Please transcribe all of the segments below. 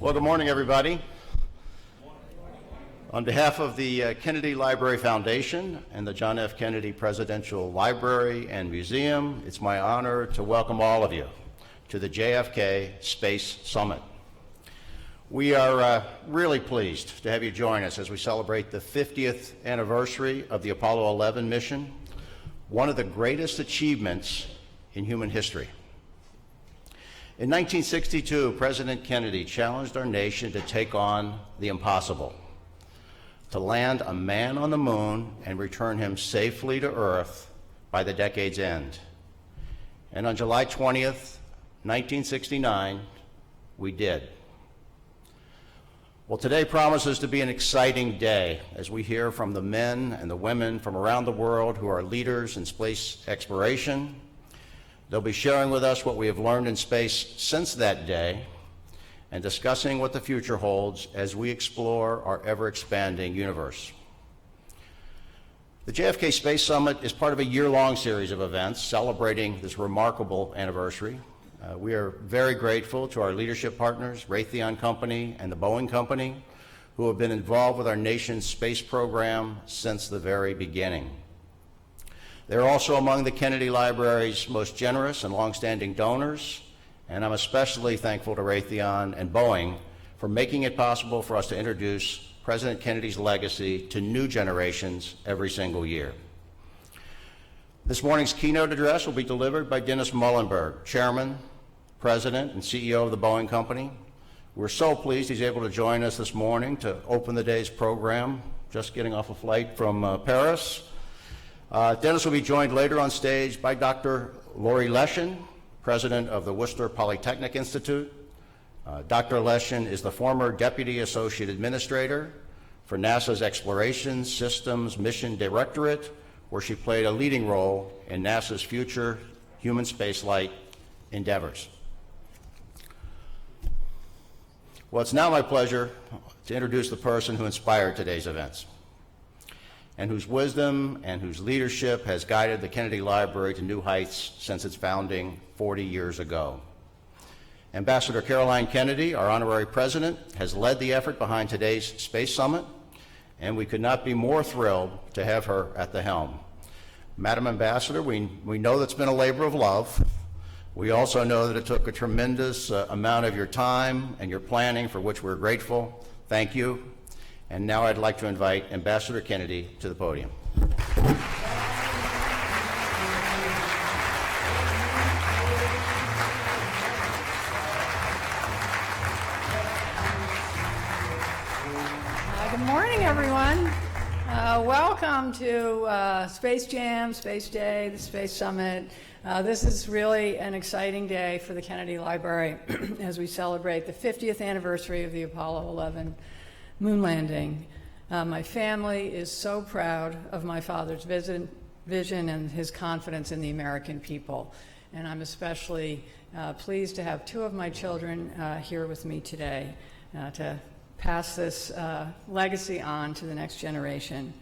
Well, good morning, everybody. On behalf of the Kennedy Library Foundation and the John F. Kennedy Presidential Library and Museum, it's my honor to welcome all of you to the JFK Space Summit. We are really pleased to have you join us as we celebrate the 50th anniversary of the Apollo 11 mission, one of the greatest achievements in human history. In 1962, President Kennedy challenged our nation to take on the impossible, to land a man on the moon and return him safely to Earth by the decade's end. And on July 20th, 1969, we did. Well, today promises to be an exciting day as we hear from the men and the women from around the world who are leaders in space exploration. They'll be sharing with us what we have learned in space since that day and discussing what the future holds as we explore our ever-expanding universe. The JFK Space Summit is part of a year-long series of events celebrating this remarkable anniversary. We are very grateful to our leadership partners, Raytheon Company and the Boeing Company, who have been involved with our nation's space program since the very beginning. They're also among the Kennedy Library's most generous and longstanding donors, and I'm especially thankful to Raytheon and Boeing for making it possible for us to introduce President Kennedy's legacy to new generations every single year. This morning's keynote address will be delivered by Dennis Muilenburg, Chairman, President, and CEO of the Boeing Company. We're so pleased he's able to join us this morning to open the day's program, just getting off a flight from Paris. Dennis will be joined later on stage by Dr. Lori Leshin, President of the Worcester Polytechnic Institute. Dr. Leshin is the former Deputy Associate Administrator for NASA's Exploration Systems Mission Directorate, where she played a leading role in NASA's future human spaceflight endeavors. Well, it's now my pleasure to introduce the person who inspired today's events, and whose wisdom and whose leadership has guided the Kennedy Library to new heights since its founding 40 years ago. Ambassador Caroline Kennedy, our honorary president, has led the effort behind today's Space Summit, and we could not be more thrilled to have her at the helm. Madam Ambassador, we know that's been a labor of love. We also know that it took a tremendous amount of your time and your planning, for which we're grateful. Thank you. And now I'd like to invite Ambassador Kennedy to the podium. Good morning, everyone. Welcome to Space Jam, Space Day, the Space Summit. This is really an exciting day for the Kennedy Library as we celebrate the 50th anniversary of the Apollo 11 moon landing. My family is so proud of my father's vision and his confidence in the American people. And I'm especially pleased to have two of my children here with me today to pass this legacy on to the next generation.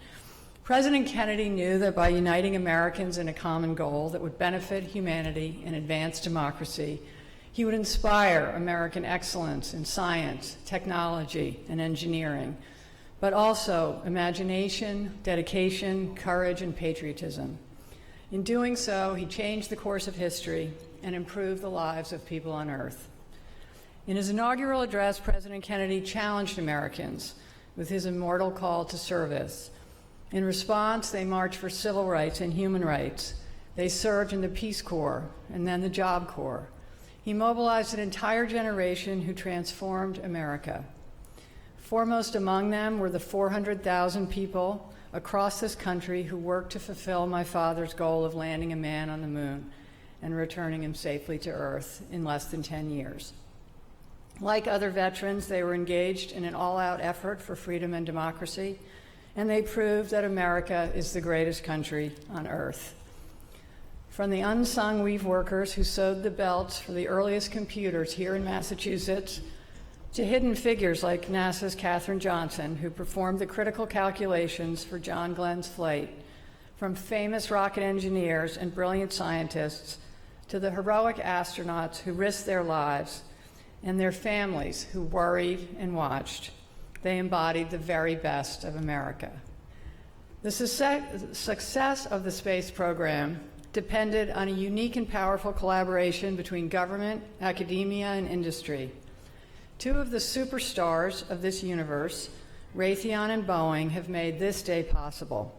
President Kennedy knew that by uniting Americans in a common goal that would benefit humanity and advance democracy, he would inspire American excellence in science, technology, and engineering, but also imagination, dedication, courage, and patriotism. In doing so, he changed the course of history and improved the lives of people on Earth. In his inaugural address, President Kennedy challenged Americans with his immortal call to service. In response, they marched for civil rights and human rights. They served in the Peace Corps and then the Job Corps. He mobilized an entire generation who transformed America. Foremost among them were the 400,000 people across this country who worked to fulfill my father's goal of landing a man on the moon and returning him safely to Earth in less than 10 years. Like other veterans, they were engaged in an all-out effort for freedom and democracy, and they proved that America is the greatest country on Earth. From the unsung weave workers who sewed the belts for the earliest computers here in Massachusetts, to hidden figures like NASA's Katherine Johnson, who performed the critical calculations for John Glenn's flight, from famous rocket engineers and brilliant scientists to the heroic astronauts who risked their lives, and their families who worried and watched. They embodied the very best of America. The success of the space program depended on a unique and powerful collaboration between government, academia, and industry. Two of the superstars of this universe, Raytheon and Boeing, have made this day possible.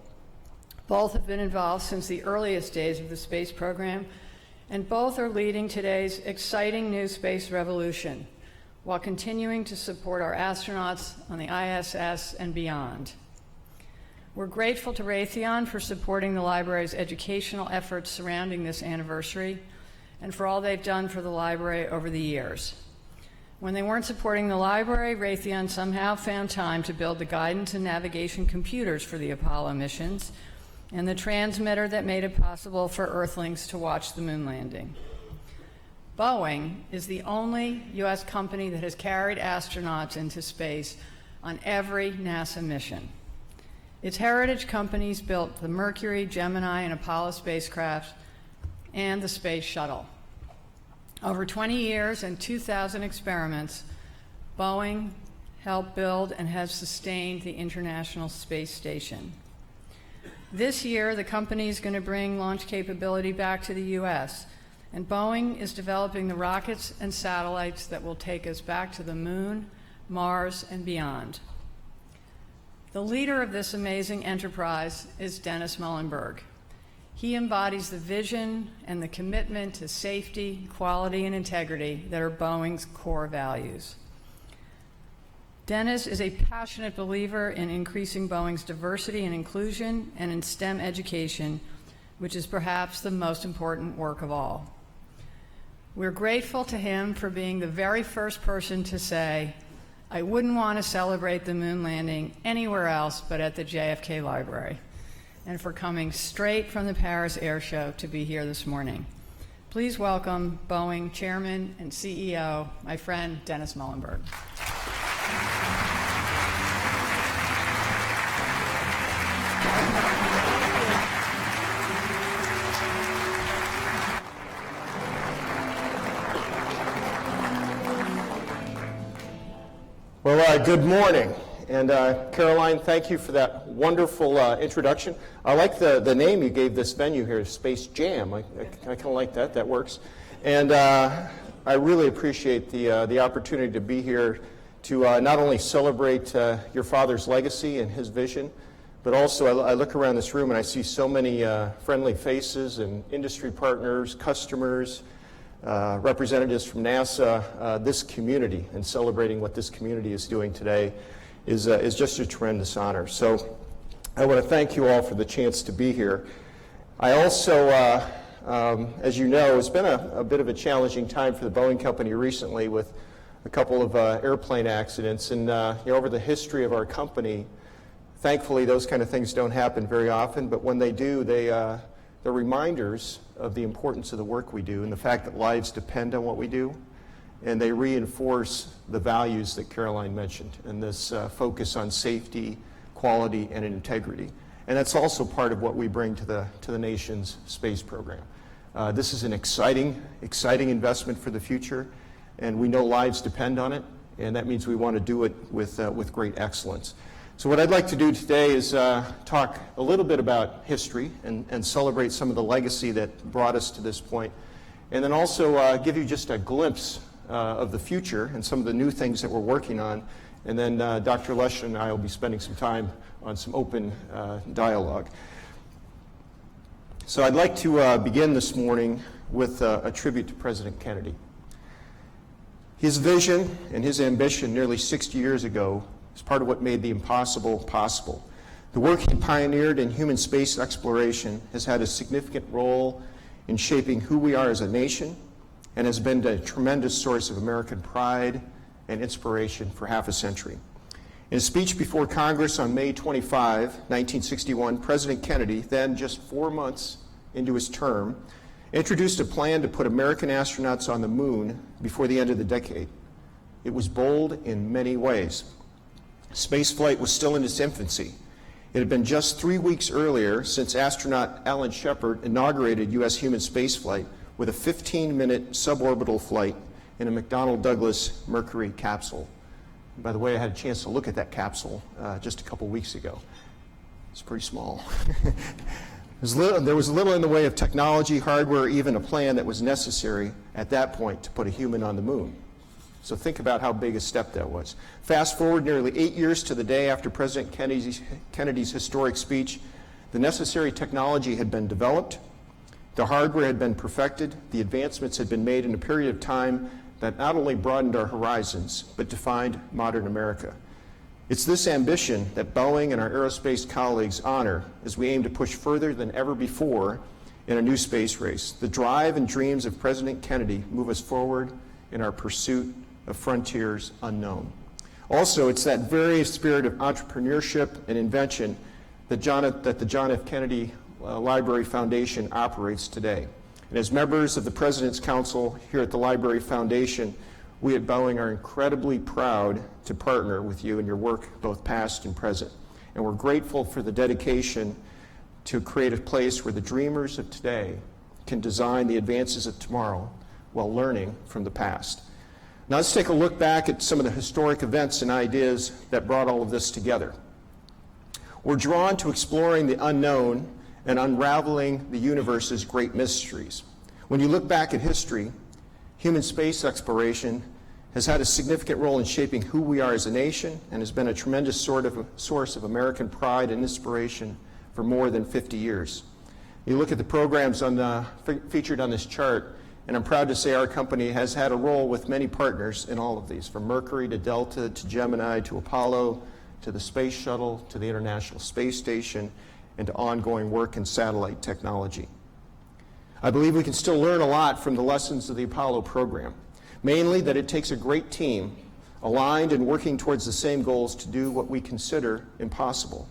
Both have been involved since the earliest days of the space program, and both are leading today's exciting new space revolution while continuing to support our astronauts on the ISS and beyond. We're grateful to Raytheon for supporting the library's educational efforts surrounding this anniversary and for all they've done for the library over the years. When they weren't supporting the library, Raytheon somehow found time to build the guidance and navigation computers for the Apollo missions and the transmitter that made it possible for Earthlings to watch the moon landing. Boeing is the only U.S. company that has carried astronauts into space on every NASA mission. Its heritage companies built the Mercury, Gemini, and Apollo spacecraft and the Space Shuttle. Over 20 years and 2,000 experiments, Boeing helped build and has sustained the International Space Station. This year, the company is going to bring launch capability back to the U.S., and Boeing is developing the rockets and satellites that will take us back to the moon, Mars, and beyond. The leader of this amazing enterprise is Dennis Muilenburg. He embodies the vision and the commitment to safety, quality, and integrity that are Boeing's core values. Dennis is a passionate believer in increasing Boeing's diversity and inclusion and in STEM education, which is perhaps the most important work of all. We're grateful to him for being the very first person to say, "I wouldn't want to celebrate the moon landing anywhere else but at the JFK Library," and for coming straight from the Paris Air Show to be here this morning. Please welcome Boeing Chairman and CEO, my friend Dennis Muilenburg. Well, good morning. And Caroline, thank you for that wonderful introduction. I like the name you gave this venue here, Space Jam. I kind of like that. That works. And I really appreciate the opportunity to be here to not only celebrate your father's legacy and his vision, but also I look around this room and I see so many friendly faces and industry partners, customers, representatives from NASA, this community, and celebrating what this community is doing today is just a tremendous honor. So I want to thank you all for the chance to be here. I also, as you know, it's been a bit of a challenging time for the Boeing Company recently with a couple of airplane accidents. And over the history of our company, thankfully those kind of things don't happen very often, but when they do, they're reminders of the importance of the work we do and the fact that lives depend on what we do. And they reinforce the values that Caroline mentioned and this focus on safety, quality, and integrity. And that's also part of what we bring to the nation's space program. This is an exciting investment for the future, and we know lives depend on it, and that means we want to do it with great excellence. So what I'd like to do today is talk a little bit about history and celebrate some of the legacy that brought us to this point, and then also give you just a glimpse of the future and some of the new things that we're working on. And then Dr. Lesh and I will be spending some time on some open dialogue. So I'd like to begin this morning with a tribute to President Kennedy. His vision and his ambition nearly 60 years ago is part of what made the impossible possible. The work he pioneered in human space exploration has had a significant role in shaping who we are as a nation and has been a tremendous source of American pride and inspiration for half a century. In a speech before Congress on May 25, 1961, President Kennedy, then just 4 months into his term, introduced a plan to put American astronauts on the moon before the end of the decade. It was bold in many ways. Spaceflight was still in its infancy. It had been just 3 weeks earlier since astronaut Alan Shepard inaugurated U.S. human spaceflight with a 15-minute suborbital flight in a McDonnell Douglas Mercury capsule. By the way, I had a chance to look at that capsule just a couple weeks ago. It's pretty small. There was little in the way of technology, hardware, even a plan that was necessary at that point to put a human on the moon. So think about how big a step that was. Fast forward nearly 8 years to the day after President Kennedy's historic speech, the necessary technology had been developed, the hardware had been perfected, the advancements had been made in a period of time that not only broadened our horizons, but defined modern America. It's this ambition that Boeing and our aerospace colleagues honor as we aim to push further than ever before in a new space race. The drive and dreams of President Kennedy move us forward in our pursuit of frontiers unknown. Also, it's that very spirit of entrepreneurship and invention that the John F. Kennedy Library Foundation operates today. And as members of the President's Council here at the Library Foundation, we at Boeing are incredibly proud to partner with you in your work, both past and present. And we're grateful for the dedication to create a place where the dreamers of today can design the advances of tomorrow while learning from the past. Now let's take a look back at some of the historic events and ideas that brought all of this together. We're drawn to exploring the unknown and unraveling the universe's great mysteries. When you look back at history, human space exploration has had a significant role in shaping who we are as a nation and has been a tremendous source of American pride and inspiration for more than 50 years. You look at the programs featured on this chart, and I'm proud to say our company has had a role with many partners in all of these, from Mercury to Delta to Gemini to Apollo to the Space Shuttle to the International Space Station and to ongoing work in satellite technology. I believe we can still learn a lot from the lessons of the Apollo program, mainly that it takes a great team aligned and working towards the same goals to do what we consider impossible.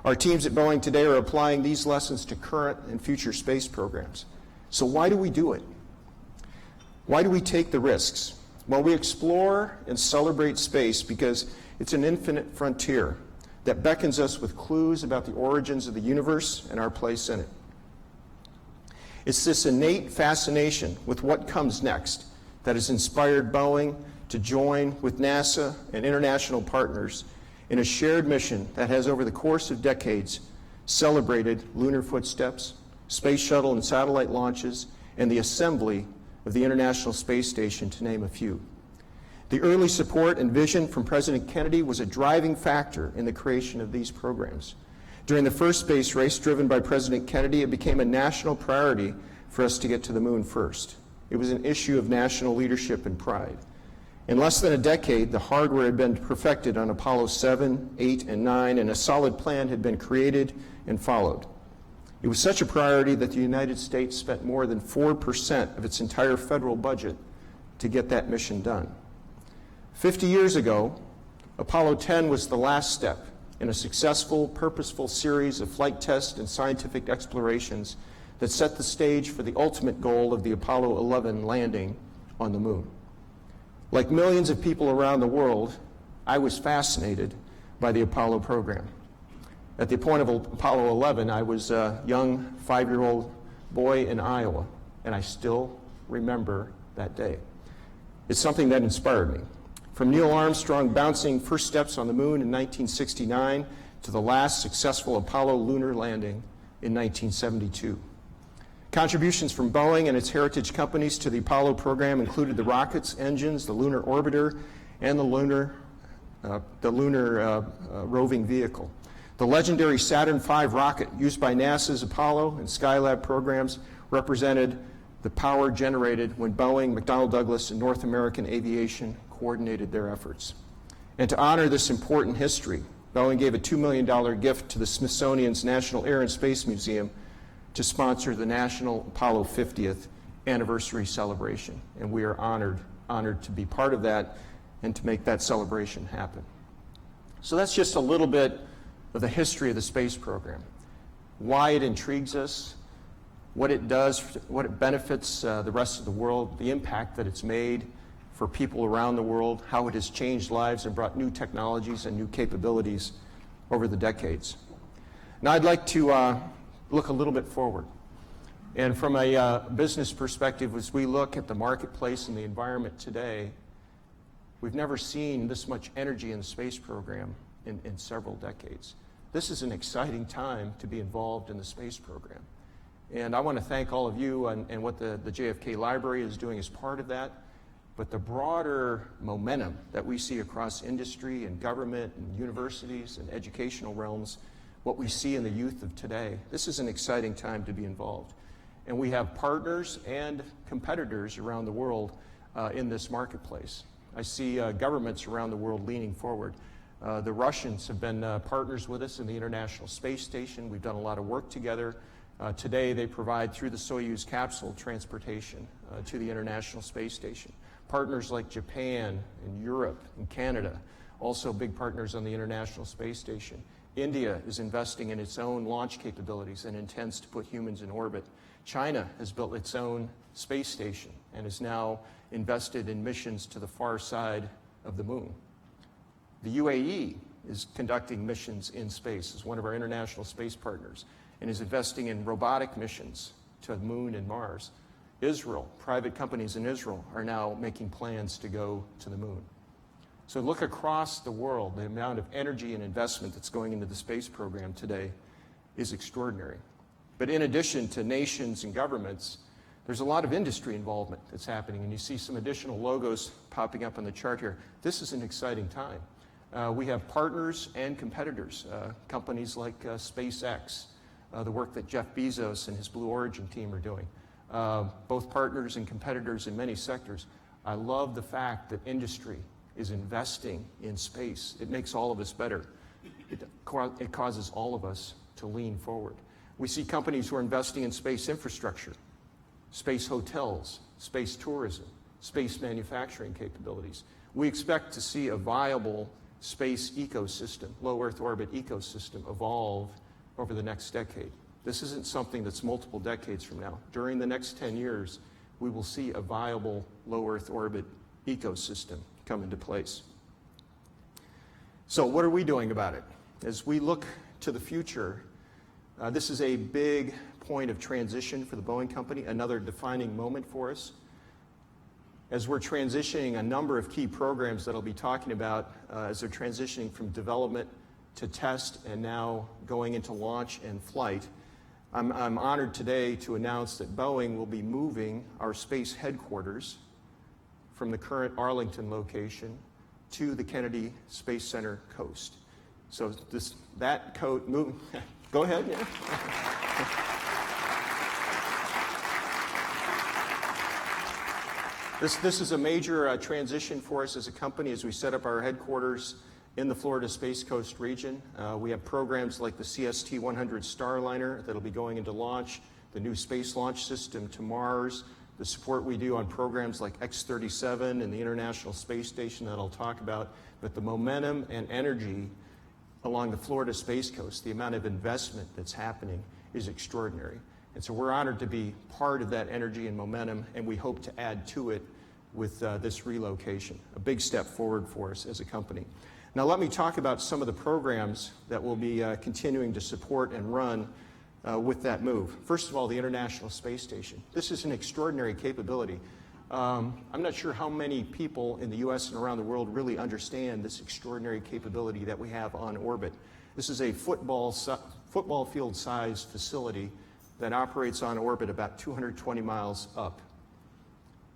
Our teams at Boeing today are applying these lessons to current and future space programs. So why do we do it? Why do we take the risks? Well, we explore and celebrate space because it's an infinite frontier that beckons us with clues about the origins of the universe and our place in it. It's this innate fascination with what comes next that has inspired Boeing to join with NASA and international partners in a shared mission that has, over the course of decades, celebrated lunar footsteps, space shuttle and satellite launches, and the assembly of the International Space Station, to name a few. The early support and vision from President Kennedy was a driving factor in the creation of these programs. During the first space race driven by President Kennedy, it became a national priority for us to get to the moon first. It was an issue of national leadership and pride. In less than a decade, the hardware had been perfected on Apollo 7, 8, and 9, and a solid plan had been created and followed. It was such a priority that the United States spent more than 4% of its entire federal budget to get that mission done. 50 years ago, Apollo 10 was the last step in a successful, purposeful series of flight tests and scientific explorations that set the stage for the ultimate goal of the Apollo 11 landing on the moon. Like millions of people around the world, I was fascinated by the Apollo program. At the point of Apollo 11, I was a young 5-year-old boy in Iowa, and I still remember that day. It's something that inspired me. From Neil Armstrong bouncing first steps on the moon in 1969 to the last successful Apollo lunar landing in 1972. Contributions from Boeing and its heritage companies to the Apollo program included the rockets, engines, the lunar orbiter, and the lunar roving vehicle. The legendary Saturn V rocket used by NASA's Apollo and Skylab programs represented the power generated when Boeing, McDonnell Douglas, and North American Aviation coordinated their efforts. And to honor this important history, Boeing gave a $2 million gift to the Smithsonian's National Air and Space Museum to sponsor the National Apollo 50th anniversary celebration. And we are honored to be part of that and to make that celebration happen. So that's just a little bit of the history of the space program, why it intrigues us, what it does, what it benefits the rest of the world, the impact that it's made for people around the world, how it has changed lives and brought new technologies and new capabilities over the decades. Now I'd like to look a little bit forward. And from a business perspective, as we look at the marketplace and the environment today, we've never seen this much energy in the space program in several decades. This is an exciting time to be involved in the space program. And I want to thank all of you and what the JFK Library is doing as part of that. But the broader momentum that we see across industry and government and universities and educational realms, what we see in the youth of today, this is an exciting time to be involved. And we have partners and competitors around the world in this marketplace. I see governments around the world leaning forward. The Russians have been partners with us in the International Space Station. We've done a lot of work together. Today they provide, through the Soyuz capsule, transportation to the International Space Station. Partners like Japan and Europe and Canada, also big partners on the International Space Station. India is investing in its own launch capabilities and intends to put humans in orbit. China has built its own space station and is now invested in missions to the far side of the moon. The UAE is conducting missions in space as one of our international space partners and is investing in robotic missions to the moon and Mars. Israel, private companies in Israel are now making plans to go to the moon. So look across the world, the amount of energy and investment that's going into the space program today is extraordinary. But in addition to nations and governments, there's a lot of industry involvement that's happening, and you see some additional logos popping up on the chart here. This is an exciting time. We have partners and competitors, companies like SpaceX, the work that Jeff Bezos and his Blue Origin team are doing. Both partners and competitors in many sectors. I love the fact that industry is investing in space. It makes all of us better. It causes all of us to lean forward. We see companies who are investing in space infrastructure, space hotels, space tourism, space manufacturing capabilities. We expect to see a viable space ecosystem, low Earth orbit ecosystem, evolve over the next decade. This isn't something that's multiple decades from now. During the next 10 years, we will see a viable low Earth orbit ecosystem come into place. So what are we doing about it? As we look to the future, this is a big point of transition for the Boeing Company, another defining moment for us. As we're transitioning a number of key programs that I'll be talking about as they're transitioning from development to test and now going into launch and flight, I'm honored today to announce that Boeing will be moving our space headquarters from the current Arlington location to the Kennedy Space Center coast. So go ahead. Yeah. This is a major transition for us as a company as we set up our headquarters in the Florida Space Coast region. We have programs like the CST-100 Starliner that'll be going into launch, the new space launch system to Mars, the support we do on programs like X-37 and the International Space Station that I'll talk about. But the momentum and energy along the Florida Space Coast, the amount of investment that's happening is extraordinary. And so we're honored to be part of that energy and momentum, and we hope to add to it with this relocation, a big step forward for us as a company. Now let me talk about some of the programs that we'll be continuing to support and run with that move. First of all, the International Space Station. This is an extraordinary capability. I'm not sure how many people in the US and around the world really understand this extraordinary capability that we have on orbit. This is a football field sized facility that operates on orbit about 220 miles up.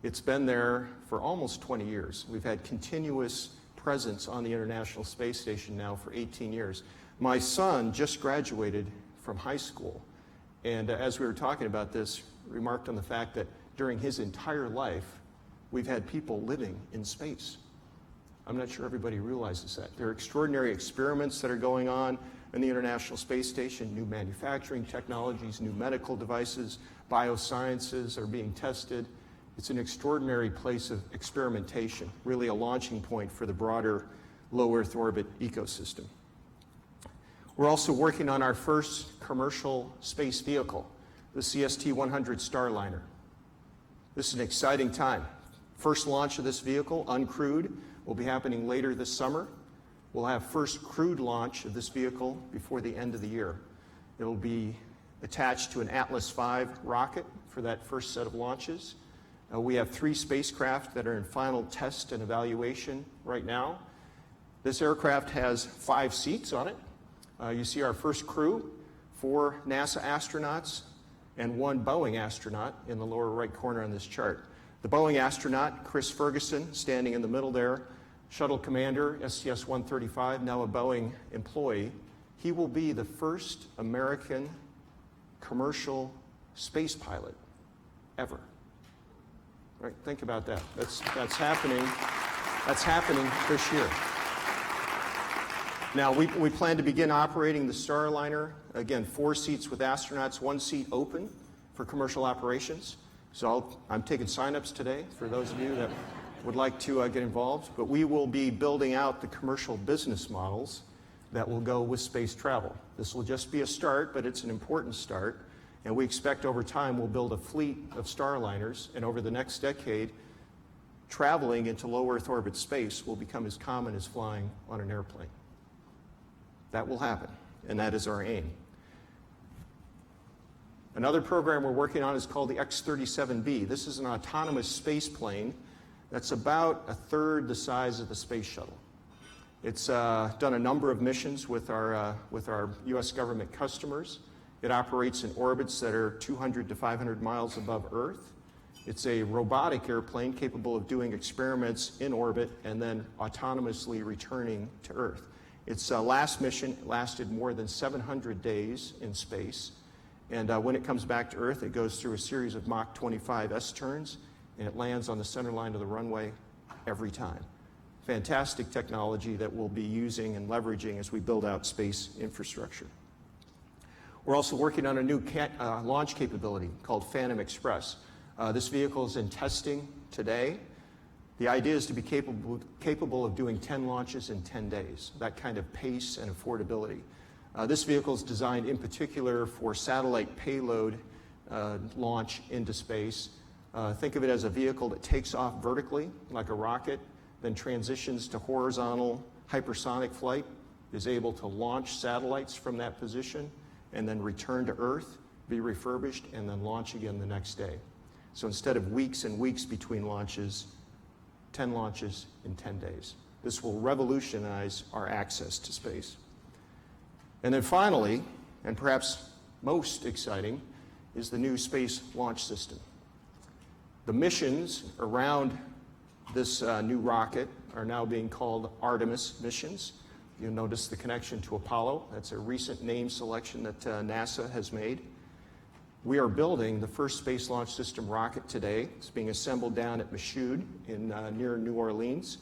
It's been there for almost 20 years. We've had continuous presence on the International Space Station now for 18 years. My son just graduated from high school, and as we were talking about this, remarked on the fact that during his entire life, we've had people living in space. I'm not sure everybody realizes that. There are extraordinary experiments that are going on in the International Space Station, new manufacturing technologies, new medical devices, biosciences are being tested. It's an extraordinary place of experimentation, really a launching point for the broader low Earth orbit ecosystem. We're also working on our first commercial space vehicle, the CST-100 Starliner. This is an exciting time. First launch of this vehicle, uncrewed, will be happening later this summer. We'll have first crewed launch of this vehicle before the end of the year. It'll be attached to an Atlas V rocket for that first set of launches. We have 3 spacecraft that are in final test and evaluation right now. This aircraft has 5 seats on it. You see our first crew, 4 NASA astronauts and 1 Boeing astronaut in the lower right corner on this chart. The Boeing astronaut, Chris Ferguson, standing in the middle there, shuttle commander, STS-135, now a Boeing employee. He will be the first American commercial space pilot ever. Right? Think about that. That's happening. That's happening this year. Now, we plan to begin operating the Starliner. Again, 4 seats with astronauts, 1 seat open for commercial operations. So I'm taking sign-ups today for those of you that would like to get involved. But we will be building out the commercial business models that will go with space travel. This will just be a start, but it's an important start. And we expect over time we'll build a fleet of Starliners, and over the next decade, traveling into low Earth orbit space will become as common as flying on an airplane. That will happen, and that is our aim. Another program we're working on is called the X-37B. This is an autonomous space plane that's about 1/3 the size of the space shuttle. It's done a number of missions with our U.S. government customers. It operates in orbits that are 200 to 500 miles above Earth. It's a robotic airplane capable of doing experiments in orbit and then autonomously returning to Earth. Its last mission lasted more than 700 days in space. And when it comes back to Earth, it goes through a series of Mach 25 S-turns, and it lands on the center line of the runway every time. Fantastic technology that we'll be using and leveraging as we build out space infrastructure. We're also working on a new launch capability called Phantom Express. This vehicle is in testing today. The idea is to be capable of doing 10 launches in 10 days, that kind of pace and affordability. This vehicle is designed in particular for satellite payload launch into space. Think of it as a vehicle that takes off vertically like a rocket, then transitions to horizontal hypersonic flight, is able to launch satellites from that position, and then return to Earth, be refurbished, and then launch again the next day. So instead of weeks and weeks between launches, 10 launches in 10 days. This will revolutionize our access to space. And then finally, and perhaps most exciting, is the new Space Launch System. The missions around this new rocket are now being called Artemis missions. You'll notice the connection to Apollo. That's a recent name selection that NASA has made. We are building the first Space Launch System rocket today. It's being assembled down at Michoud near New Orleans,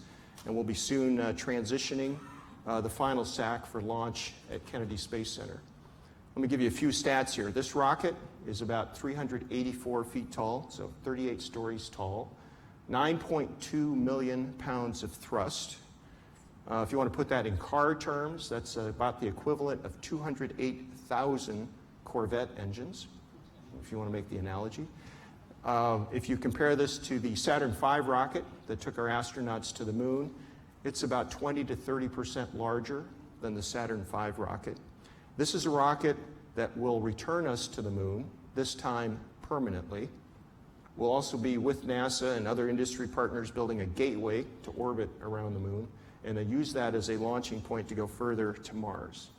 and we'll be soon transitioning the final SAC for launch at Kennedy Space Center. Let me give you a few stats here. This rocket is about 384 feet tall, so 38 stories tall, 9.2 million pounds of thrust. If you want to put that in car terms, that's about the equivalent of 208,000 Corvette engines, if you want to make the analogy. If you compare this to the Saturn V rocket that took our astronauts to the moon, it's about 20 to 30% larger than the Saturn V rocket. This is a rocket that will return us to the moon, this time permanently. We'll also be with NASA and other industry partners building a gateway to orbit around the moon, and then use that as a launching point to go further to Mars.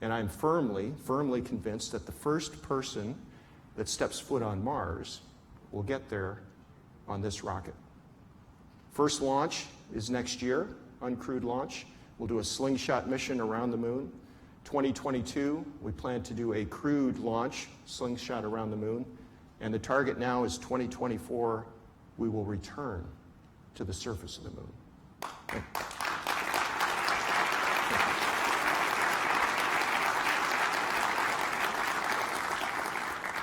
And I'm firmly convinced that the first person that steps foot on Mars will get there on this rocket. First launch is next year, uncrewed launch. We'll do a slingshot mission around the moon. 2022, we plan to do a crewed launch, slingshot around the moon. And the target now is 2024, we will return to the surface of the moon.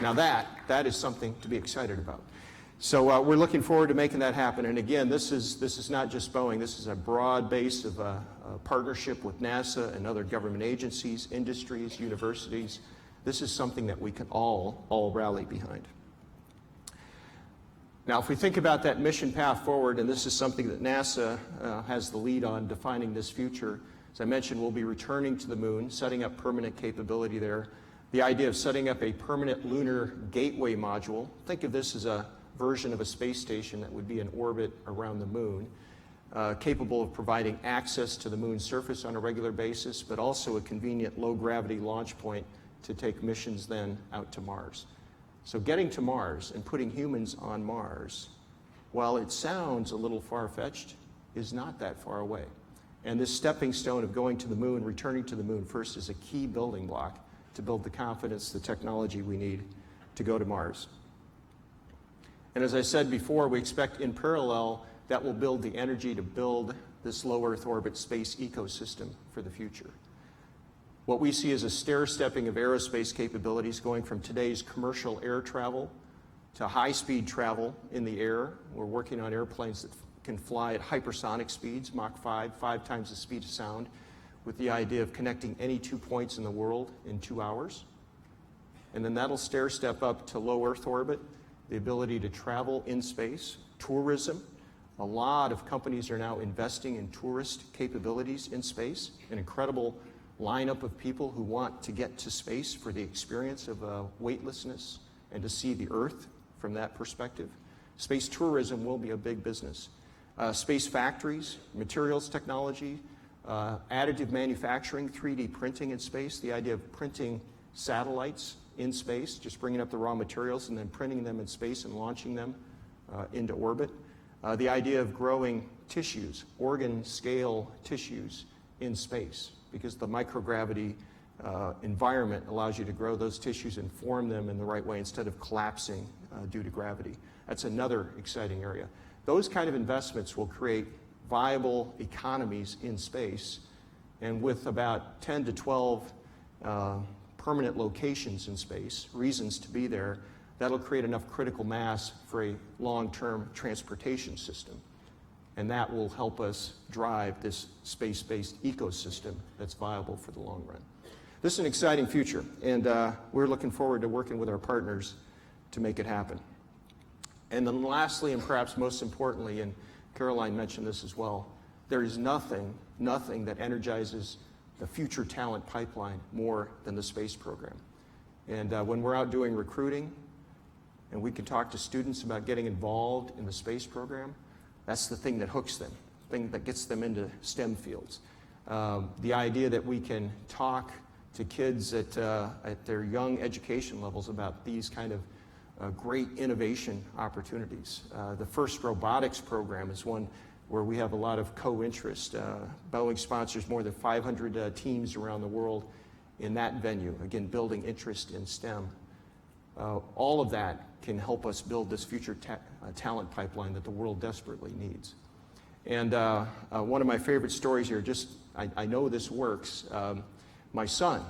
Now that is something to be excited about. So we're looking forward to making that happen. And again, this is not just Boeing. This is a broad base of a partnership with NASA and other government agencies, industries, universities. This is something that we can all rally behind. Now, if we think about that mission path forward, and this is something that NASA has the lead on defining this future, as I mentioned, we'll be returning to the moon, setting up permanent capability there. The idea of setting up a permanent lunar gateway module. Think of this as a version of a space station that would be in orbit around the moon, capable of providing access to the moon's surface on a regular basis, but also a convenient low-gravity launch point to take missions then out to Mars. So getting to Mars and putting humans on Mars, while it sounds a little far-fetched, is not that far away. And this stepping stone of going to the moon, returning to the moon first, is a key building block to build the confidence, the technology we need to go to Mars. And as I said before, we expect in parallel that will build the energy to build this low Earth orbit space ecosystem for the future. What we see is a stair-stepping of aerospace capabilities going from today's commercial air travel to high-speed travel in the air. We're working on airplanes that can fly at hypersonic speeds, Mach 5 times the speed of sound, with the idea of connecting any 2 points in the world in 2 hours. And then that'll stair-step up to low Earth orbit, the ability to travel in space, tourism. A lot of companies are now investing in tourist capabilities in space, an incredible lineup of people who want to get to space for the experience of weightlessness and to see the Earth from that perspective. Space tourism will be a big business. Space factories, materials technology, additive manufacturing, 3D printing in space, the idea of printing satellites in space, just bringing up the raw materials and then printing them in space and launching them into orbit. The idea of growing tissues, organ scale tissues in space, because the microgravity environment allows you to grow those tissues and form them in the right way instead of collapsing due to gravity. That's another exciting area. Those kind of investments will create viable economies in space, and with about 10 to 12 permanent locations in space, reasons to be there, that'll create enough critical mass for a long-term transportation system. And that will help us drive this space-based ecosystem that's viable for the long run. This is an exciting future, and we're looking forward to working with our partners to make it happen. And then lastly, and perhaps most importantly, and Caroline mentioned this as well, there is nothing that energizes the future talent pipeline more than the space program. And when we're out doing recruiting, and we can talk to students about getting involved in the space program, that's the thing that hooks them, the thing that gets them into STEM fields. The idea that we can talk to kids at their young education levels about these kind of great innovation opportunities. The FIRST Robotics program is one where we have a lot of co-interest. Boeing sponsors more than 500 teams around the world in that venue, again, building interest in STEM. All of that can help us build this future talent pipeline that the world desperately needs. And one of my favorite stories here, I know this works. My son,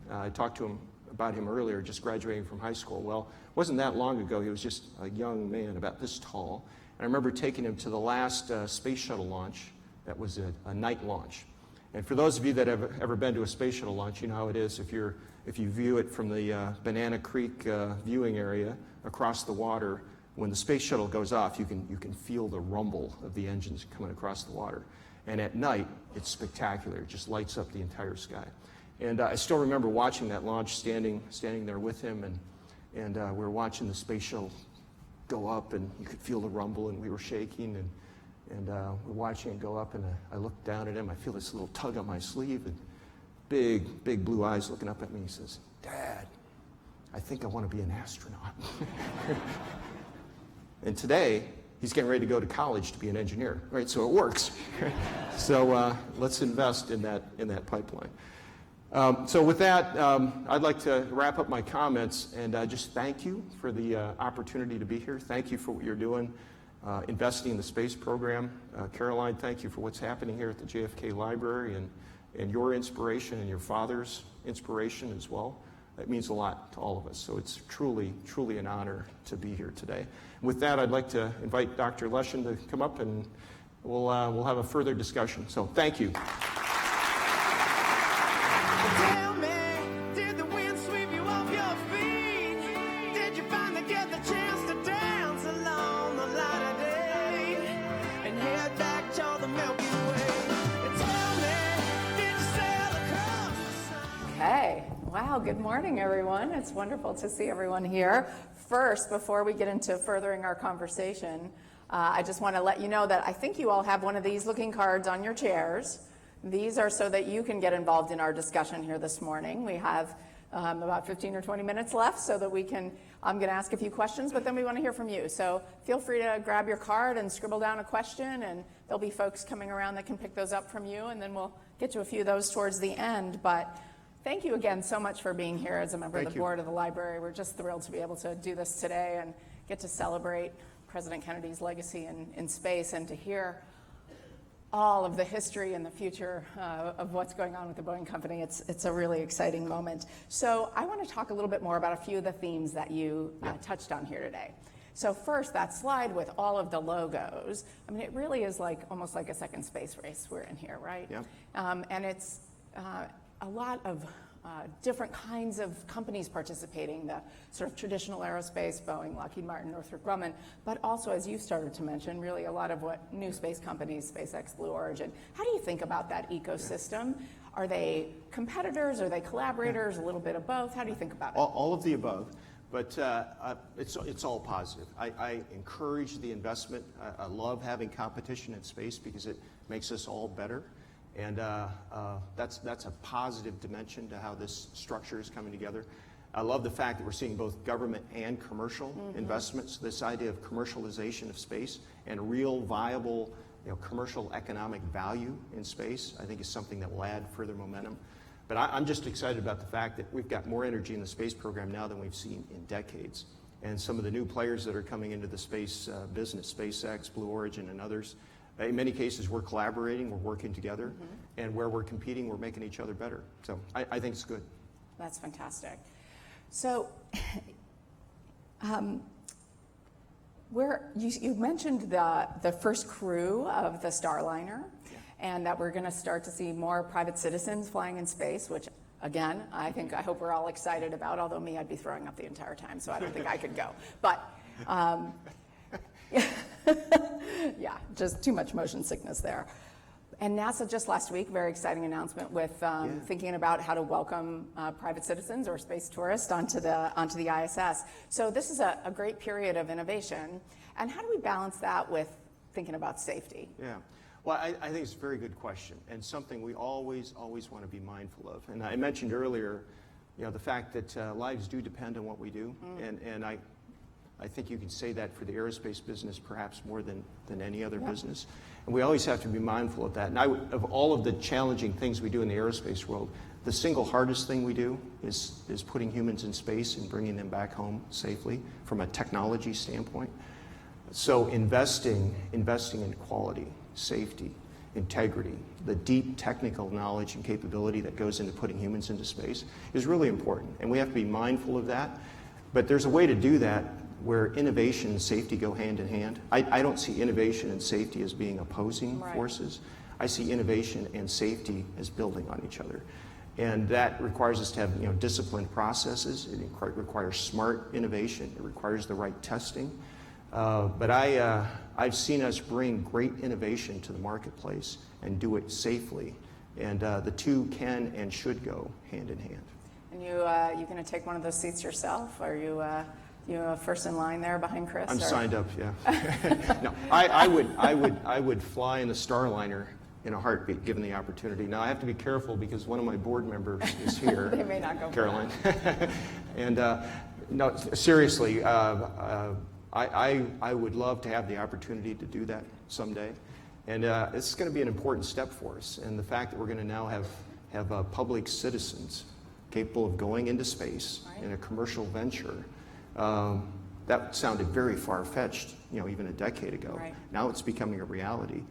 I talked to him about him earlier, just graduating from high school. Well, it wasn't that long ago. He was just a young man, about this tall. And I remember taking him to the last space shuttle launch that was a night launch. And for those of you that have ever been to a space shuttle launch, you know how it is. If you view it from the Banana Creek viewing area across the water, when the space shuttle goes off, you can feel the rumble of the engines coming across the water. And at night, it's spectacular. It just lights up the entire sky. And I still remember watching that launch, standing there with him, and we were watching the space shuttle go up, and you could feel the rumble, and we were shaking, and we're watching it go up, and I looked down at him. I feel this little tug on my sleeve, and big blue eyes looking up at me. He says, "Dad, I think I want to be an astronaut." And today, he's getting ready to go to college to be an engineer, right? So it works. So let's invest in that pipeline. So with that, I'd like to wrap up my comments and just thank you for the opportunity to be here. Thank you for what you're doing, investing in the space program. Caroline, thank you for what's happening here at the JFK Library and your inspiration and your father's inspiration as well. It means a lot to all of us. So it's truly an honor to be here today. With that, I'd like to invite Dr. Leshin to come up, and we'll have a further discussion. So thank you. Tell me, did the wind sweep you off your feet? Did you finally get the chance to dance along the light of day and head back to the Milky Way? Tell me, did you sail across the sun? Okay, Wow, good morning, everyone. It's wonderful to see everyone here. First, before we get into furthering our conversation, I just want to let you know that I think you all have one of these looking cards on your chairs. These are so that you can get involved in our discussion here this morning. We have about 15 or 20 minutes left so that I'm going to ask a few questions, but then we want to hear from you. So feel free to grab your card and scribble down a question, and there'll be folks coming around that can pick those up from you, and then we'll get to a few of those towards the end. But thank you again so much for being here as a member of the board of the library. We're just thrilled to be able to do this today and get to celebrate President Kennedy's legacy in space and to hear all of the history and the future of what's going on with the Boeing Company. It's a really exciting moment. So I want to talk a little bit more about a few of the themes that you touched on here today. So first, that slide with all of the logos. I mean, it really is like almost like a second space race we're in here, right? Yeah. And it's a lot of different kinds of companies participating, the sort of traditional aerospace, Boeing, Lockheed Martin, Northrop Grumman, but also, as you started to mention, really a lot of what new space companies, SpaceX, Blue Origin. How do you think about that ecosystem? Are they competitors? Are they collaborators? A little bit of both? How do you think about it? All of the above, but it's all positive. I encourage the investment. I love having competition in space because it makes us all better. And that's a positive dimension to how this structure is coming together. I love the fact that we're seeing both government and commercial investments. This idea of commercialization of space and real viable, commercial economic value in space, I think is something that will add further momentum. But I'm just excited about the fact that we've got more energy in the space program now than we've seen in decades. And some of the new players that are coming into the space business, SpaceX, Blue Origin, and others, in many cases, we're collaborating, we're working together, and where we're competing, we're making each other better. So I think it's good. That's fantastic. So, you mentioned the first crew of the Starliner, and that we're going to start to see more private citizens flying in space, which, again, I hope we're all excited about. Although me, I'd be throwing up the entire time, so I don't think I could go. But. Yeah, just too much motion sickness there. And NASA just last week, very exciting announcement with thinking about how to welcome private citizens or space tourists onto the ISS. So this is a great period of innovation. And how do we balance that with thinking about safety? Yeah. Well, I think it's a very good question and something we always want to be mindful of. And I mentioned earlier, the fact that lives do depend on what we do. And I think you can say that for the aerospace business perhaps more than any other business. And we always have to be mindful of that. And of all of the challenging things we do in the aerospace world, the single hardest thing we do is putting humans in space and bringing them back home safely from a technology standpoint. So investing in quality, safety, integrity, the deep technical knowledge and capability that goes into putting humans into space is really important. And we have to be mindful of that. But there's a way to do that where innovation and safety go hand in hand. I don't see innovation and safety as being opposing forces. I see innovation and safety as building on each other. And that requires us to have disciplined processes. It requires smart innovation. It requires the right testing. But I've seen us bring great innovation to the marketplace and do it safely. And the two can and should go hand in hand. And you going to take one of those seats yourself? Are you first in line there behind Chris? I'm signed up, yeah. No, I would fly in the Starliner in a heartbeat, given the opportunity. Now, I have to be careful because one of my board members is here. They may not go Caroline. And no, seriously, I would love to have the opportunity to do that someday. And it's going to be an important step for us. And the fact that we're going to now have public citizens capable of going into space in a commercial venture, that sounded very far-fetched, even a decade ago. Right. Now it's becoming a reality.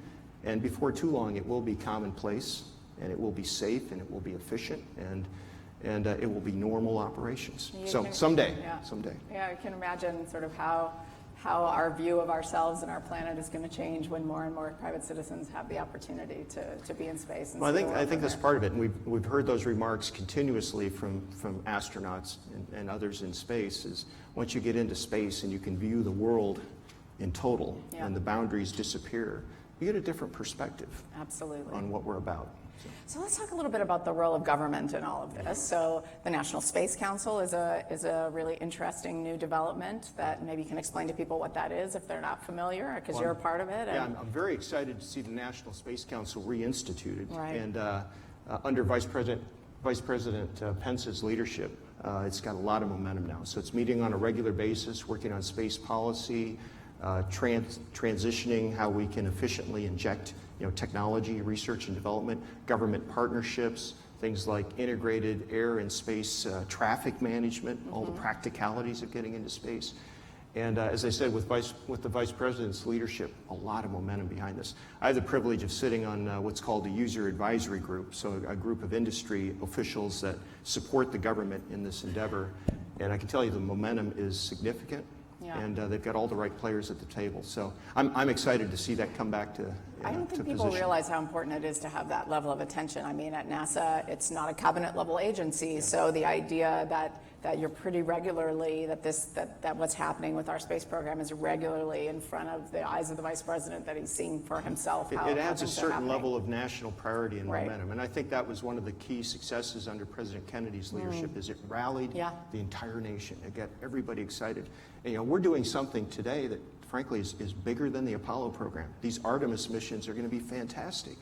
And before too long, it will be commonplace, and it will be safe, and it will be efficient, and it will be normal operations. Someday. Yeah, I can imagine sort of how our view of ourselves and our planet is going to change when more and more private citizens have the opportunity to be in space. And well, I think that's part of it, and we've heard those remarks continuously from astronauts and others in space. Is once you get into space and you can view the world in total, and the boundaries disappear, you get a different perspective. Absolutely. On what we're about. So let's talk a little bit about the role of government in all of this. So the National Space Council is a really interesting new development that maybe you can explain to people what that is if they're not familiar, because you're a part of it. Yeah, I'm very excited to see the National Space Council reinstituted. Right. And under Vice President Pence's leadership, it's got a lot of momentum now. So it's meeting on a regular basis, working on space policy, transitioning how we can efficiently inject technology, research and development, government partnerships, things like integrated air and space traffic management, all the practicalities of getting into space. And as I said, with the Vice President's leadership, a lot of momentum behind this. I have the privilege of sitting on what's called the User Advisory Group, so a group of industry officials that support the government in this endeavor. And I can tell you the momentum is significant. Yeah. And they've got all the right players at the table. So I'm excited to see that come back to I don't think to people position. realize how important it is to have that level of attention. I mean, at NASA, it's not a cabinet level agency, so the idea that you're pretty regularly, that what's happening with our space program is regularly in front of the eyes of the Vice President, that he's seeing for himself how It adds a things are certain happening. level of national priority and Right. momentum. And I think that was one of the key successes under President Kennedy's leadership, is it rallied Yeah. the entire nation. It got everybody excited. And, we're doing something today that, frankly, is bigger than the Apollo program. These Artemis missions are going to be fantastic.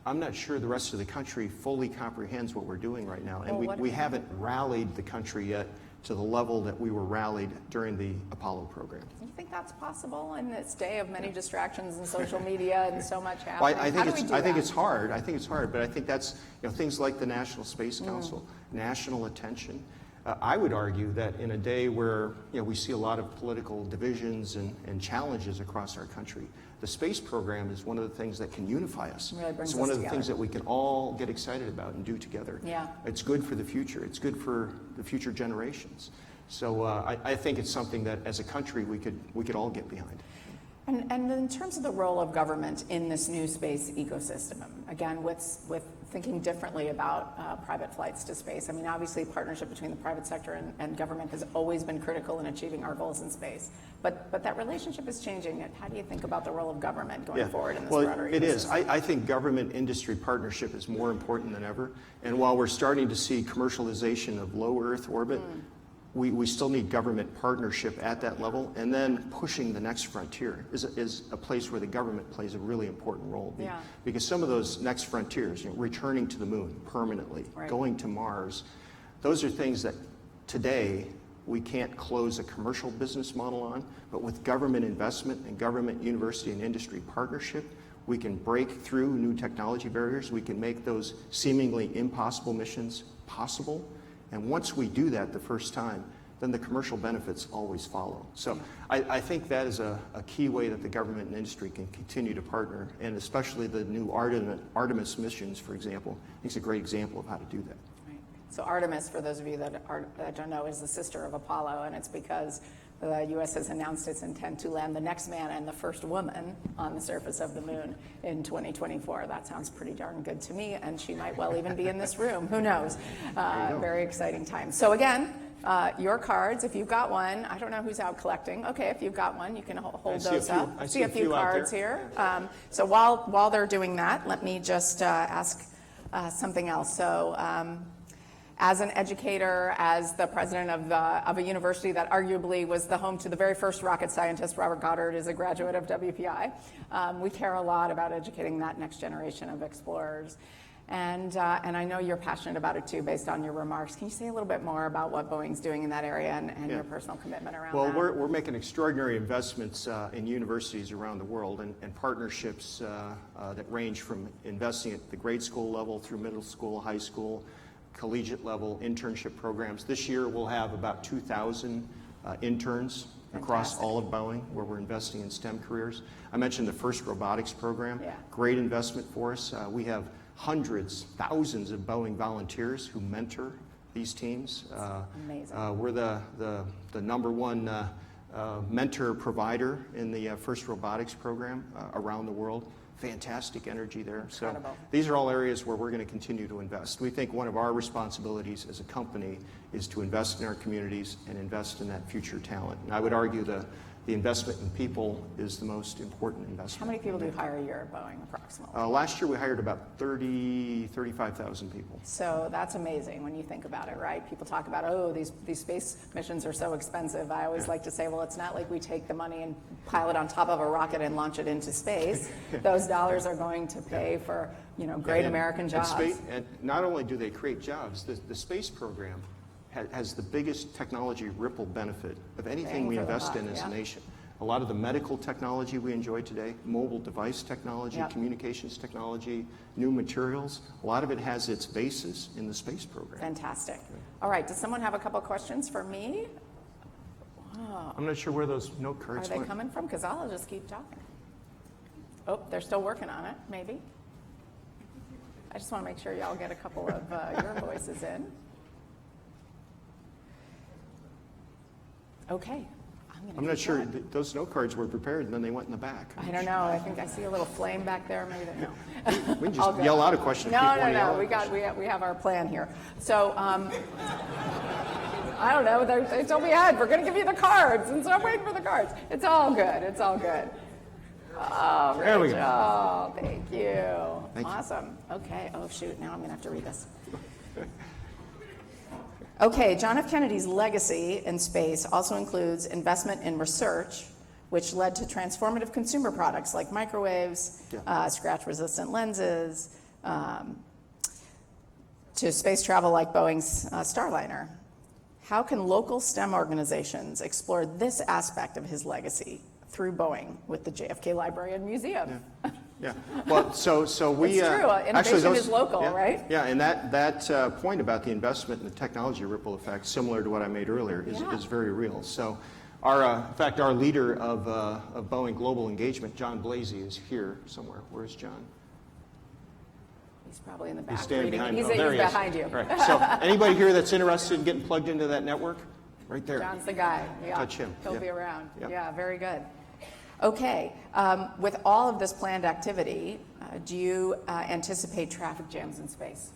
I'm not sure the rest of the country fully comprehends what we're doing right now. And Well, we haven't rallied the country yet to the level that we were rallied during the Apollo program. Do you think that's possible in this day of many distractions and social media and so much Well, happening? I How think do we it's do I think that? it's hard. I think it's hard, but I think that's things like the National Space Council, national attention. I would argue that in a day where we see a lot of political divisions and challenges across our country, the space program is one of the things that can unify us. Really brings it's one us of the things together. that we can all get excited about and do together. Yeah. It's good for the future. It's good for the future generations. So I think it's something that as a country we could all get behind. And in terms of the role of government in this new space ecosystem, again, with thinking differently about private flights to space. I mean, obviously, partnership between the private sector and government has always been critical in achieving our goals in space. But that relationship is changing. How do you think about the role of government going forward in this broader ecosystem? It is. I think government-industry partnership is more important than ever. And while we're starting to see commercialization of low Earth orbit, we still need government partnership at that level, and then pushing the next frontier is a place where the government plays a really important role. Yeah. Because some of those next frontiers, returning to the moon permanently, Right. going to Mars, those are things that today we can't close a commercial business model on, but with government investment and government, university, and industry partnership, we can break through new technology barriers. We can make those seemingly impossible missions possible. And once we do that the first time, then the commercial benefits always follow. So I think that is a key way that the government and industry can continue to partner, and especially the new Artemis missions, for example. I think it's a great example of how to do that. Right. So Artemis, for those of you that don't know, is the sister of Apollo, and it's because the U.S. has announced its intent to land the next man and the first woman on the surface of the moon in 2024. That sounds pretty darn good to me, and she might well even be in this room. Who knows? Very exciting time. So again, your cards, if you've got one, I don't know who's out collecting. Okay, if you've got one, you can hold those up. I see a few out cards there. here. So while they're doing that, let me just ask something else. So. As an educator, as the president of a university that arguably was the home to the very first rocket scientist, Robert Goddard is a graduate of WPI. We care a lot about educating that next generation of explorers. And I know you're passionate about it too, based on your remarks. Can you say a little bit more about what Boeing's doing in that area and your personal commitment around that? Well, we're making extraordinary investments in universities around the world and partnerships that range from investing at the grade school level through middle school, high school, collegiate level internship programs. This year we'll have about 2,000 interns across Fantastic. all of Boeing, where we're investing in STEM careers. I mentioned the FIRST robotics program. Yeah. Great investment for us. We have hundreds, thousands of Boeing volunteers who mentor these teams. Amazing. We're the number one mentor provider in the FIRST robotics program around the world. Fantastic energy there. Incredible. So these are all areas where we're going to continue to invest. We think one of our responsibilities as a company is to invest in our communities and invest in that future talent. And I would argue the the investment in people is the most important investment. How many people do you hire a year at Boeing, approximately? Last year we hired about 35,000 people. So that's amazing when you think about it, right? People talk about, oh, these space missions are so expensive. I always like to say, well, it's not like we take the money and pile it on top of a rocket and launch it into space. Those dollars are going to pay for, great American jobs. And not only do they create jobs, the space program has the biggest technology ripple benefit of anything we invest in as a nation. A lot of the medical technology we enjoy today, mobile device technology, communications technology, new materials, a lot of it has its basis in the space program. Fantastic. All right, does someone have a couple questions for me? I'm not sure where those note cards Are they went. coming from? Because I'll just keep talking. Oh, they're still working on it, maybe. I just want to make sure y'all get a couple of your voices in. Okay. I'm not sure. Those note cards were prepared and then they went in the back. I don't know. I think I see a little flame back there. Maybe no. We can just yell out a question. No. We have our plan here. So I don't know. They told me ahead. We're going to give you the cards, and so I'm waiting for the cards. It's all good. It's all good. Oh, there we go. Rachel, thank you. Thank you. Awesome. Okay. Oh shoot. Now I'm going to have to read this. Okay, John F. Kennedy's legacy in space also includes investment in research, which led to transformative consumer products like microwaves, scratch-resistant lenses, to space travel like Boeing's Starliner. How can local STEM organizations explore this aspect of his legacy through Boeing with the JFK Library and Museum? Yeah. Well, so we It's true. Innovation is local, right? Yeah, and that point about the investment in the technology ripple effect, similar to what I made earlier, is very real. So, in fact, our leader of Boeing Global Engagement, John Blasey, is here somewhere. Where's John? He's probably in the back. He's standing behind me. He's There he is. behind you. Right. So, anybody here that's interested in getting plugged into that network? Right there. John's the guy. Yeah. Touch him. He'll Yeah. be around. Yeah. Yeah, very good. Okay, with all of this planned activity, do you anticipate traffic jams in space?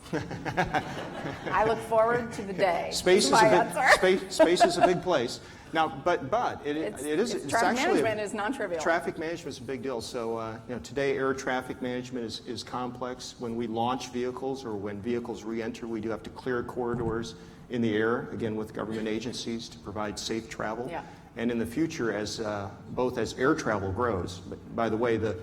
I look forward to the day. Space is My a answer. big space is a big place. Now, but It's it's traffic actually management is non-trivial. Traffic management is a big deal. So today air traffic management is complex. When we launch vehicles or when vehicles re-enter, we do have to clear corridors in the air, again with government agencies, to provide safe travel. Yeah. And in the future, as both as air travel grows, but by the way, the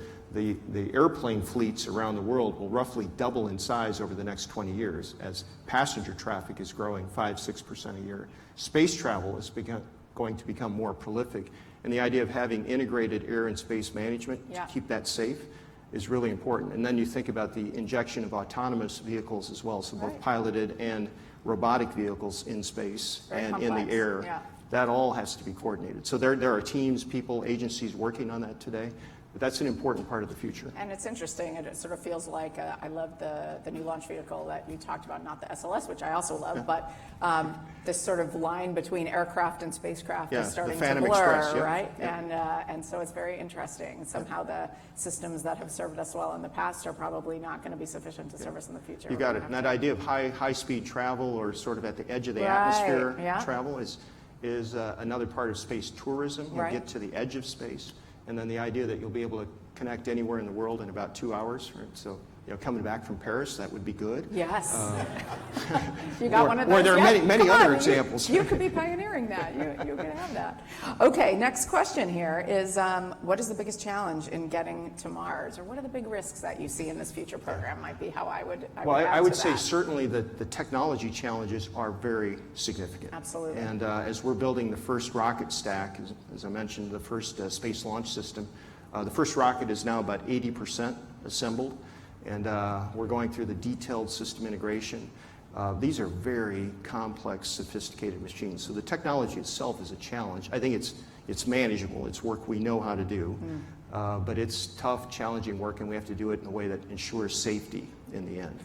airplane fleets around the world will roughly double in size over the next 20 years as passenger traffic is growing 5-6% a year. Space travel is going to become more prolific, and the idea of having integrated air and space management to keep that safe is really important. And then you think about the injection of autonomous vehicles as well, so both piloted and robotic vehicles in space and in the air. Yeah. That all has to be coordinated. So there are teams, people, agencies working on that today, but that's an important part of the future. And it's interesting. It sort of feels like I love the new launch vehicle that you talked about, not the SLS, which I also love, but this sort of line between aircraft and spacecraft is starting the Phantom to blur, Express, right? Yeah. And so it's very interesting. Somehow the systems that have served us well in the past are probably not going to be sufficient to serve us in the future. You got it. And that idea of high-speed travel or sort of at the edge of the Right, atmosphere yeah. travel is another part of space tourism. You Right. get to the edge of space, and then the idea that you'll be able to connect anywhere in the world in about 2 hours. Right? So, coming back from Paris, that would be good. Yes. You got one of those? Or there are Yeah. many Come other on, examples. You could be pioneering that. You could have that. Okay, next question here is what is the biggest challenge in getting to Mars? Or what are the big risks that you see in this future program might be how I would I would add to say that. certainly that the technology challenges are very significant. Absolutely. And as we're building the first rocket stack, as I mentioned, the first space launch system, the first rocket is now about 80% assembled, and we're going through the detailed system integration. These are very complex, sophisticated machines. So the technology itself is a challenge. I think it's manageable. It's work we know how to do. But it's tough, challenging work, and we have to do it in a way that ensures safety in the end.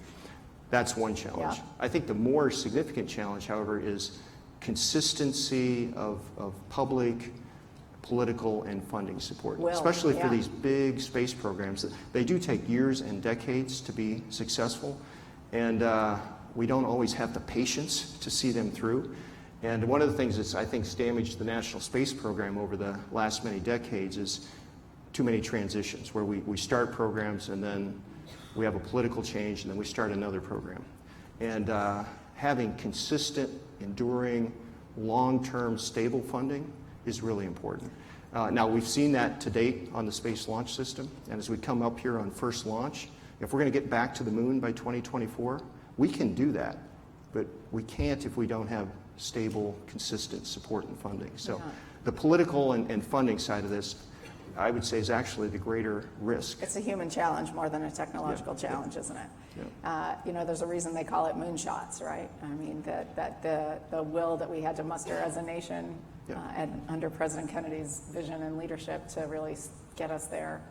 That's one challenge. Yeah. I think the more significant challenge, however, is consistency of public, political, and funding support, especially for these big space programs. They do take years and decades to be successful, and we don't always have the patience to see them through. And one of the things that's, I think, has damaged the National Space Program over the last many decades is too many transitions, where we start programs and then we have a political change and then we start another program. And having consistent, enduring, long-term, stable funding is really important. Now, we've seen that to date on the Space Launch System, and as we come up here on first launch, if we're going to get back to the moon by 2024, we can do that, but we can't if we don't have stable, consistent support and funding. So the political and funding side of this, I would say, is actually the greater risk. It's a human challenge more than a technological challenge, isn't it? You know, there's a reason they call it moonshots, right? I mean, that the will that we had to muster as a nation and under President Kennedy's vision and leadership to really get us there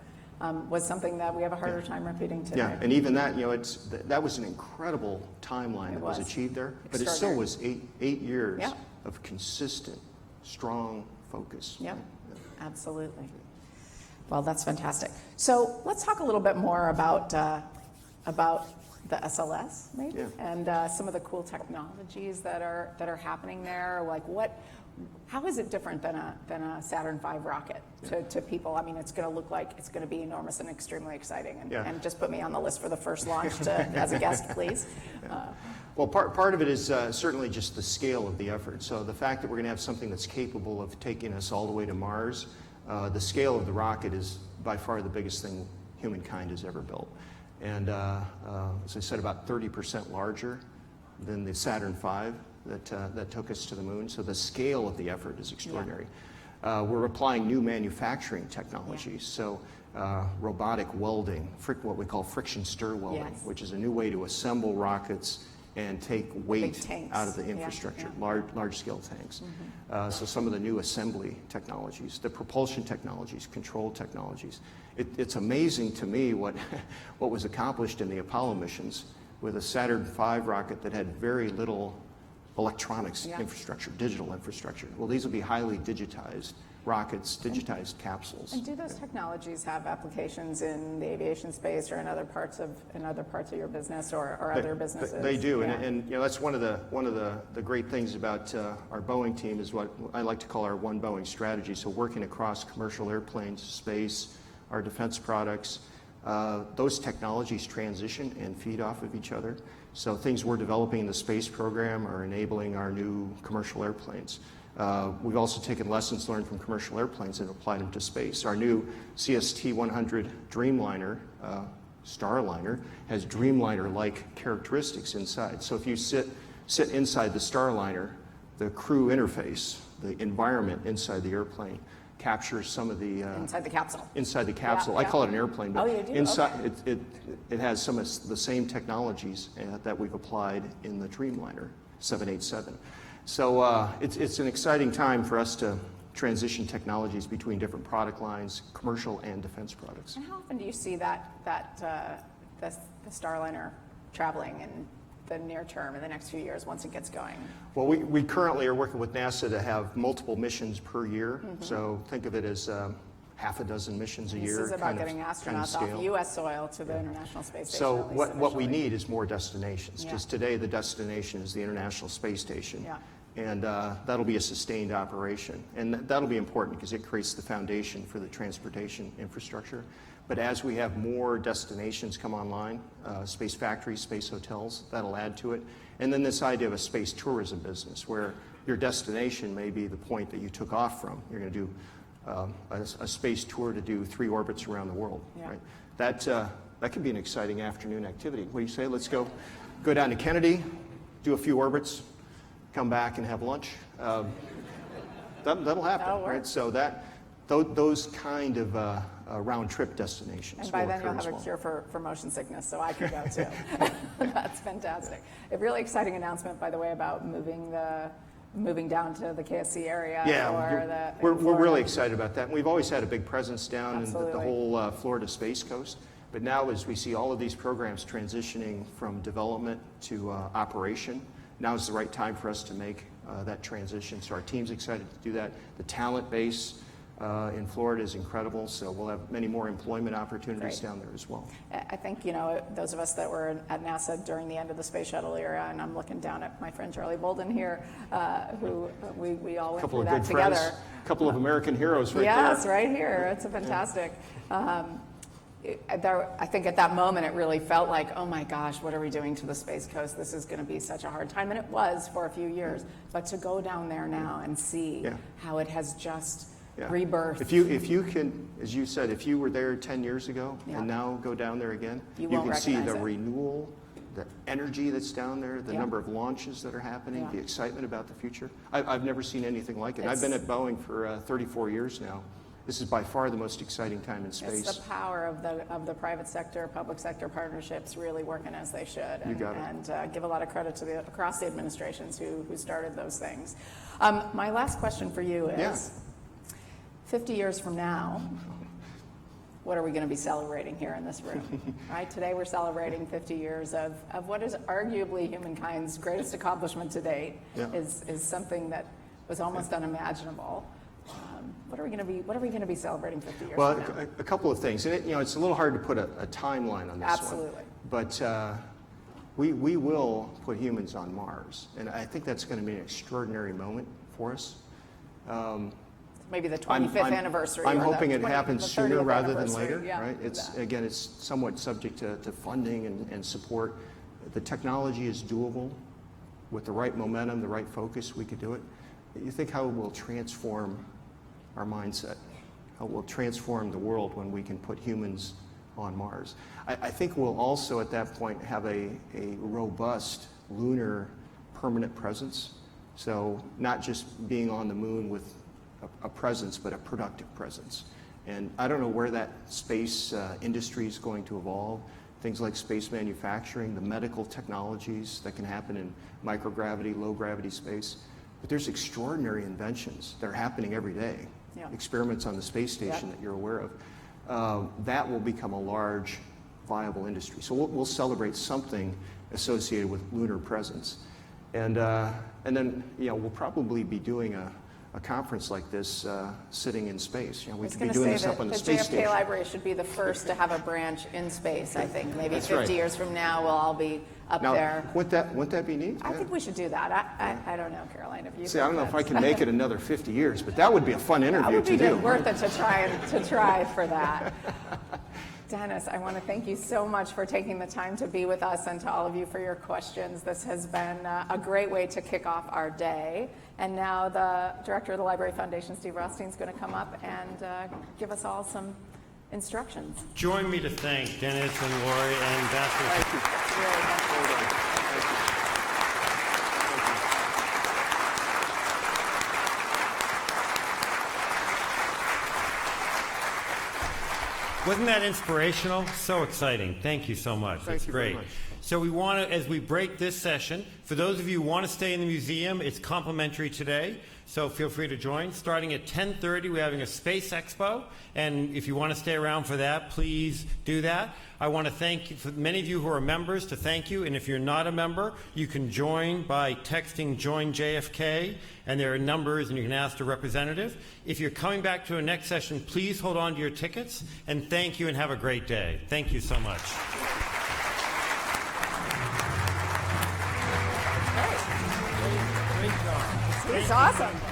was something that we have a harder time repeating today. Yeah, and even that, you know, that was an incredible timeline that was achieved there, but it still was eight years of consistent, strong focus. Yep, absolutely. Well, that's fantastic. So let's talk a little bit more about the SLS, maybe, and some of the cool technologies that are happening there. Like, how is it different than a Saturn V rocket to people? I mean, it's going to look like it's going to be enormous and extremely exciting. And just put me on the list for the first launch as a guest, please. Well, part of it is certainly just the scale of the effort. So the fact that we're going to have something that's capable of taking us all the way to Mars, the scale of the rocket is by far the biggest thing humankind has ever built. And as I said, about 30% larger than the Saturn V that took us to the moon. So the scale of the effort is extraordinary. We're applying new manufacturing technologies. So robotic welding, what we call friction stir welding, which is a new way to assemble rockets and take weight out of the infrastructure, large-scale tanks. So some of the new assembly technologies, the propulsion technologies, control technologies. It's amazing to me what was accomplished in the Apollo missions with a Saturn V rocket that had very little electronics infrastructure, digital infrastructure. Well, these will be highly digitized rockets, digitized capsules. And do those technologies have applications in the aviation space or in other parts of your business or other businesses? They do, and you know, that's one of the great things about our Boeing team is what I like to call our One Boeing strategy. So working across commercial airplanes, space, our defense products, those technologies transition and feed off of each other. So things we're developing in the space program are enabling our new commercial airplanes. We've also taken lessons learned from commercial airplanes and applied them to space. Our new CST-100 Dreamliner, Starliner, has Dreamliner-like characteristics inside. So if you sit inside the Starliner, the crew interface, the environment inside the airplane, captures some of the inside the capsule. Inside the capsule, I call it an airplane, but you do? inside it has some of the same technologies that we've applied in the Dreamliner 787. So it's an exciting time for us to transition technologies between different product lines, commercial and defense products. And how often do you see the Starliner traveling in the near term, in the next few years, once it gets going? Well, we currently are working with NASA to have multiple missions per year. So think of it as half a dozen missions a year. This is about getting astronauts off U.S. soil to the International Space Station. So what we need is more destinations, because today the destination is the International Space Station. And that'll be a sustained operation. And that'll be important because it creates the foundation for the transportation infrastructure. But as we have more destinations come online, space factories, space hotels, that'll add to it. And then this idea of a space tourism business where your destination may be the point that you took off from. You're going to do a space tour to do 3 orbits around the world. Right? That could be an exciting afternoon activity. What do you say? Let's go down to Kennedy, do a few orbits, come back and have lunch. That'll happen, right? So those kind of round trip destinations. And by then you'll have a cure for motion sickness, so I can go too. That's fantastic. A really exciting announcement, by the way, about moving down to the KSC area. Yeah, we're really excited about that. And we've always had a big presence down in the whole Florida Space Coast. But now as we see all of these programs transitioning from development to operation, now is the right time for us to make that transition. So our team's excited to do that. The talent base in Florida is incredible, so we'll have many more employment opportunities Great. down there as well. I think, those of us that were at NASA during the end of the space shuttle era, and I'm looking down at my friend Charlie Bolden here, who we all went Couple through of that good together. friends, a couple of American heroes right Yes, there. right here. It's a fantastic. I think at that moment it really felt like, oh my gosh, what are we doing to the Space Coast? This is going to be such a hard time, and it was for a few years. But to go down there now and see Yeah. how it has just Yeah. rebirthed. If you can, as you said, if you were there 10 years ago Yeah. and now go down there again, You you won't can see recognize the it. renewal, the energy that's down there, the Yeah. number of launches that are happening, Yeah. the excitement about the future. I've never seen anything like it. I've been at Boeing for 34 years now. This is by far the most exciting time in space. It's the power of the private sector, public sector partnerships really working as they should. You got it. And give a lot of credit to across the administrations who started those things. My last question for you is, Yeah. 50 years from now, what are we going to be celebrating here in this room? Right? Today we're celebrating 50 years of what is arguably humankind's greatest accomplishment to date. Yeah. Is something that was almost unimaginable. What are we going to be celebrating 50 years Well, from now? a couple of things. And it's a little hard to put a timeline on this Absolutely. one. But we will put humans on Mars. And I think that's going to be an extraordinary moment for us. Maybe the 25th anniversary. I'm or the hoping it 20 happens the sooner 30th rather than anniversary. later, Yeah, right? It's somewhat subject to funding and support. The technology is doable. With the right momentum, the right focus, we could do it. You think how it will transform our mindset, how it will transform the world when we can put humans on Mars. I think we'll also at that point have a robust lunar permanent presence. So not just being on the moon with a presence, but a productive presence. And I don't know where that space industry is going to evolve. Things like space manufacturing, the medical technologies that can happen in microgravity, low gravity space. But there's extraordinary inventions that are happening every day. Yeah. Experiments on the space station that you're aware of. That will become a large, viable industry. So we'll celebrate something associated with lunar presence. And then we'll probably be doing a conference like this sitting in space. We I was could be going to doing say this that up on the the space JFK station. Library should be the first to have a branch in space, I think. Maybe That's 50 right. years from now, we'll all be up Now, there. wouldn't that be neat? I Yeah. think we should do that. I don't know, Caroline, if you See, I don't know think if I that's- can make it another 50 years, but that would be a fun That interview would to be do. worth it to try for that. Dennis, I want to thank you so much for taking the time to be with us and to all of you for your questions. This has been a great way to kick off our day. And now the director of the Library Foundation, Steve Rothstein, is going to come up and give us all some instructions. Join me to thank Dennis and Lori and Ambassador. Really helpful. Wasn't that inspirational? So exciting. Thank you so much. That's you very great. much. So we want to, as we break this session, for those of you who want to stay in the museum, it's complimentary today. So feel free to join. Starting at 10:30, we're having a Space Expo. And if you want to stay around for that, please do that. I want to thank you, for many of you who are members, to thank you. And if you're not a member, you can join by texting Join JFK. And there are numbers, and you can ask the representative. If you're coming back to our next session, please hold on to your tickets. And thank you, and have a great day. Thank you so much. It's awesome.